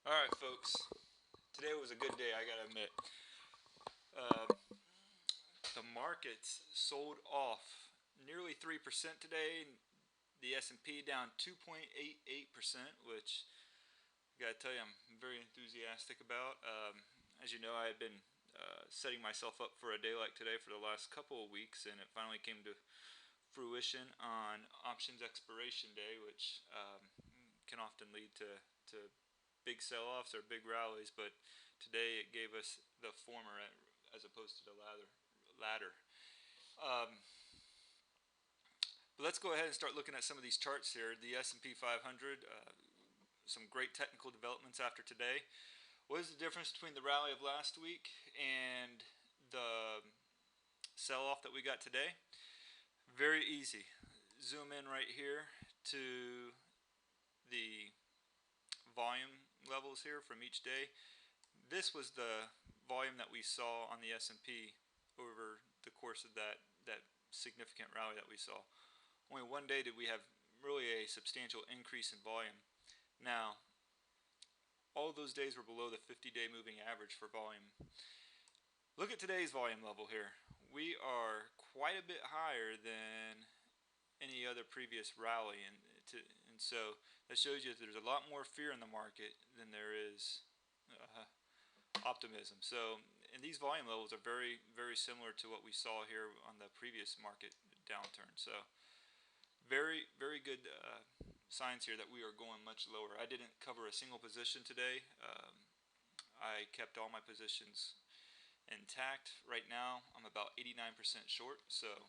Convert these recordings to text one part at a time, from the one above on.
Alright, folks. Today was a good day, I gotta admit. Uh, the markets sold off nearly 3% today. The S&P down 2.88%, which I gotta tell you, I'm very enthusiastic about. As you know, I had been setting myself up for a day like today for the last couple of weeks, and it finally came to fruition on options expiration day, which can often lead to big sell-offs or big rallies, but today it gave us the former as opposed to the latter. Um, but let's go ahead and start looking at some of these charts here. The S&P 500, some great technical developments after today. What is the difference between the rally of last week and the sell-off that we got today? Very easy. Zoom in right here to the volume levels here from each day. This was the volume that we saw on the S&P over the course of that significant rally that we saw. Only one day did we have really a substantial increase in volume. Now, all of those days were below the 50-day moving average for volume. Look at today's volume level here. We are quite a bit higher than any other previous rally, and so that shows you that there's a lot more fear in the market than there is optimism. So, and these volume levels are very, very similar to what we saw here on the previous market downturn. So, very, very good signs here that we are going much lower. I didn't cover a single position today. I kept all my positions intact. Right now, I'm about 89% short. So,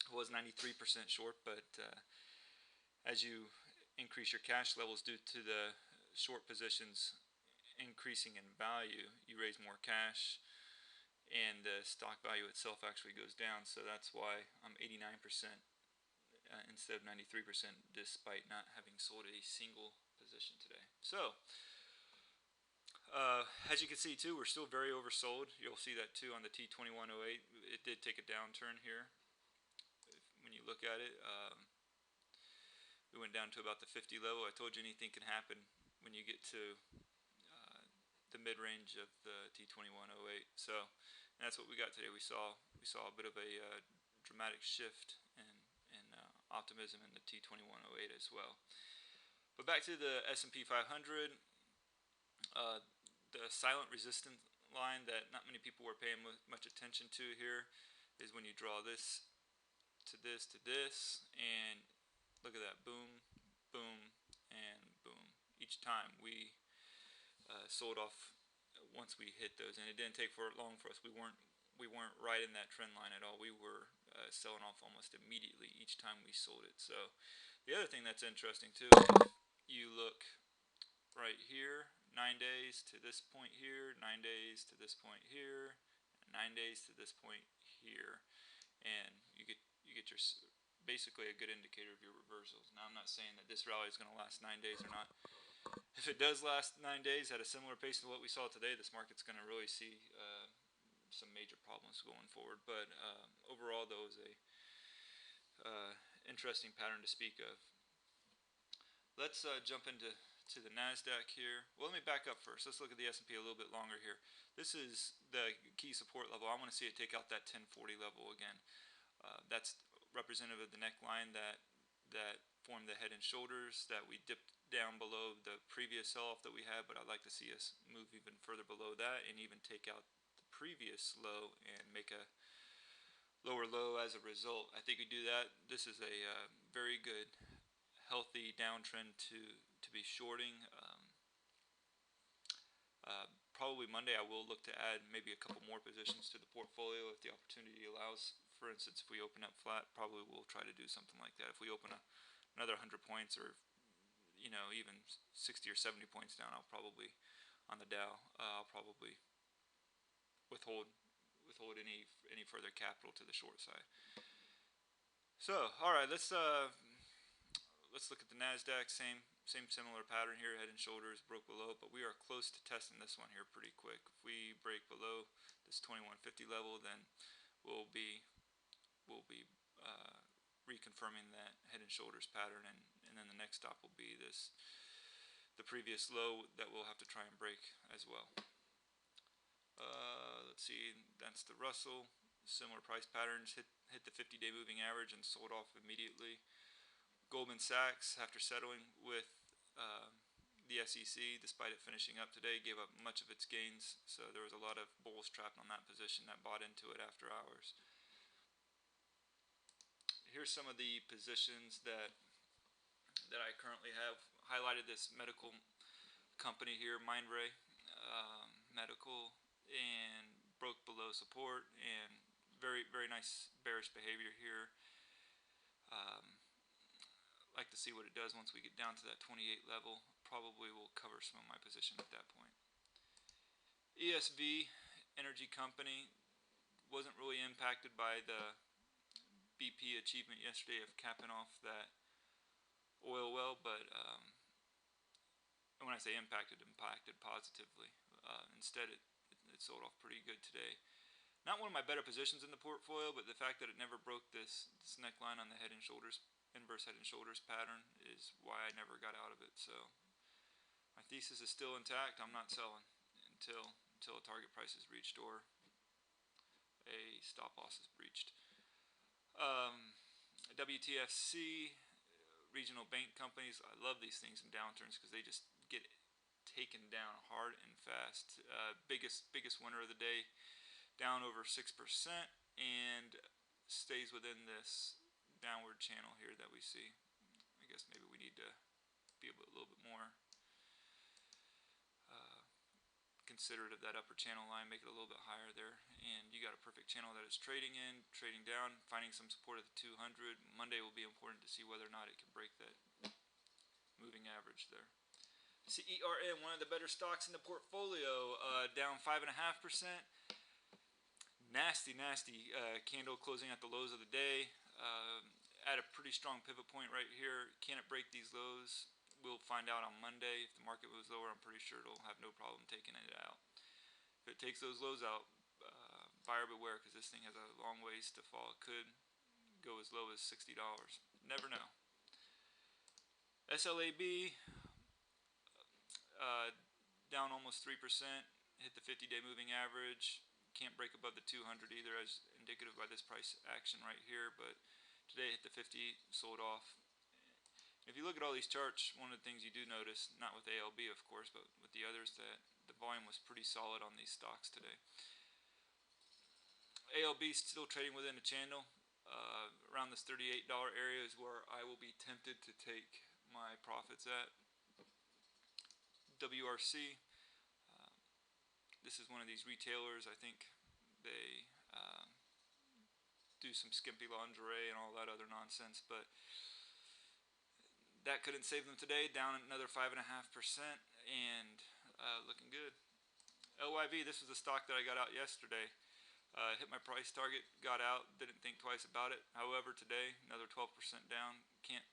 I was 93% short, but as you increase your cash levels due to the short positions increasing in value, you raise more cash, and the stock value itself actually goes down. So that's why I'm 89% instead of 93%, despite not having sold a single position today. So, as you can see too, we're still very oversold. You'll see that too on the T2108. It did take a downturn here. When you look at it, we went down to about the 50 level. I told you anything can happen when you get to the mid-range of the T2108. So that's what we got today. We saw a bit of a dramatic shift in optimism in the T2108 as well. But back to the S&P 500, the silent resistance line that not many people were paying much attention to here is when you draw this to this to this, and look at that, boom, boom, and boom. Each time we sold off once we hit those, and it didn't take for long for us. We weren't right in that trend line at all. We were selling off almost immediately each time we sold it. So the other thing that's interesting too, if you look right here, 9 days to this point here, 9 days to this point here, 9 days to this point here, and you get your basically a good indicator of your reversals. Now, I'm not saying that this rally is going to last 9 days or not. If it does last 9 days at a similar pace to what we saw today, this market's going to really see some major problems going forward. But overall, though, is a interesting pattern to speak of. Let's jump into the Nasdaq here. Well, let me back up first. Let's look at the S&P a little bit longer here. This is the key support level. I want to see it take out that 1040 level again. That's representative of the neckline that formed the head and shoulders that we dipped down below the previous sell-off that we had, but I'd like to see us move even further below that and even take out the previous low and make a lower low as a result. I think we do that. This is a very good, healthy downtrend to be shorting. Probably Monday I will look to add maybe a couple more positions to the portfolio if the opportunity allows. For instance, if we open up flat, probably we'll try to do something like that. If we open another 100 points, or even 60 or 70 points down, I'll probably on the Dow, I'll probably withhold any further capital to the short side. So, all right, let's look at the Nasdaq. Same similar pattern here. Head and shoulders broke below, but we are close to testing this one here pretty quick. If we break below this 2150 level, then we'll be reconfirming that head and shoulders pattern, and then the next stop will be this the previous low that we'll have to try and break as well. Let's see, that's the Russell. Similar price patterns, hit the 50-day moving average and sold off immediately. Goldman Sachs, after settling with the SEC, despite it finishing up today, gave up much of its gains. So there was a lot of bulls trapped on that position that bought into it after hours. Here's some of the positions that I currently have. Highlighted this medical company here, Mindray Medical, and broke below support, and very nice bearish behavior here. Like to see what it does once we get down to that 28 level. Probably will cover some of my position at that point. ESV Energy Company wasn't really impacted by the BP achievement yesterday of capping off that oil well, but when I say impacted positively. Instead, it sold off pretty good today. Not one of my better positions in the portfolio, but the fact that it never broke this neckline on the head and shoulders, inverse head and shoulders pattern, is why I never got out of it. So my thesis is still intact. I'm not selling until a target price is reached or a stop loss is breached. WTFC, regional bank companies. I love these things in downturns because they just get taken down hard and fast. Biggest winner of the day, down over 6%, and stays within this downward channel here that we see. I guess maybe we need to be a little bit more considerate of that upper channel line, make it a little bit higher there, and you got a perfect channel that it's trading in, trading down, finding some support at the 200. Monday will be important to see whether or not it can break that moving average there. CERN, one of the better stocks in the portfolio, down 5.5%. Nasty candle closing at the lows of the day. At a pretty strong pivot point right here. Can it break these lows? We'll find out on Monday. If the market was lower, I'm pretty sure it'll have no problem taking it out. If it takes those lows out, buyer beware, because this thing has a long ways to fall. It could go as low as $60. Never know. SLAB, down almost 3%, hit the 50-day moving average. Can't break above the 200 either, as indicative by this price action right here, but today hit the 50, sold off. If you look at all these charts, one of the things you do notice, not with ALB of course, but with the others, that the volume was pretty solid on these stocks today. ALB still trading within a channel. Around this $38 area is where I will be tempted to take my profits at. WRC, this is one of these retailers. I think they do some skimpy lingerie and all that other nonsense, but that couldn't save them today, down another 5.5% and looking good. LYV, this was a stock that I got out yesterday. Hit my price target, got out, didn't think twice about it. However, today another 12% down. Can't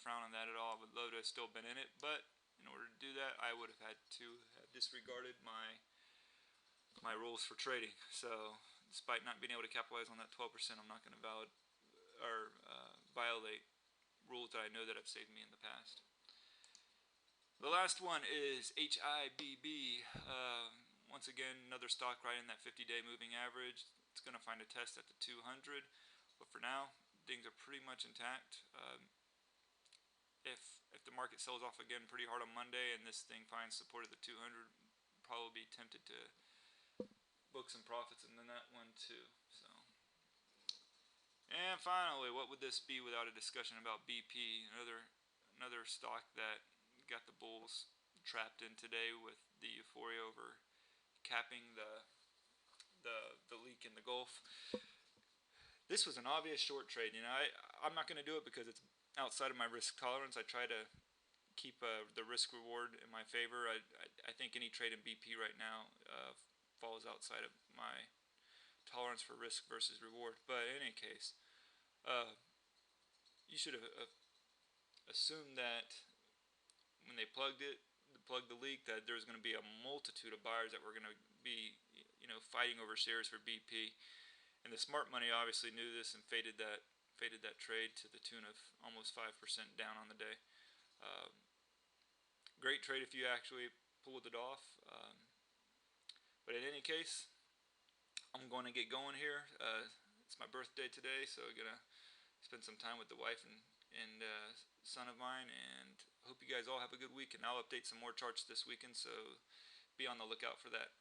frown on that at all. I would love to have still been in it, but in order to do that, I would have had to have disregarded my rules for trading. So, despite not being able to capitalize on that 12%, I'm not going to violate rules that I know that have saved me in the past. The last one is HIBB. Once again, another stock right in that 50-day moving average. It's going to find a test at the 200, but for now, things are pretty much intact. If the market sells off again pretty hard on Monday and this thing finds support at the 200, probably be tempted to book some profits in that one too. So, and finally, what would this be without a discussion about BP? Another stock that got the bulls trapped in today with the euphoria over capping the leak in the Gulf. This was an obvious short trade. You know, I'm not going to do it because it's outside of my risk tolerance. I try to keep the risk reward in my favor. I think any trade in BP right now falls outside of my tolerance for risk versus reward. But in any case, you should have assumed that when they plugged the leak, that there's going to be a multitude of buyers that were going to be, fighting over shares for BP. And the smart money obviously knew this and faded that trade to the tune of almost 5% down on the day. great trade if you actually pulled it off. But in any case, I'm going to get going here. It's my birthday today, so I'm gonna spend some time with the wife and son of mine. And hope you guys all have a good week. And I'll update some more charts this weekend, so be on the lookout for that.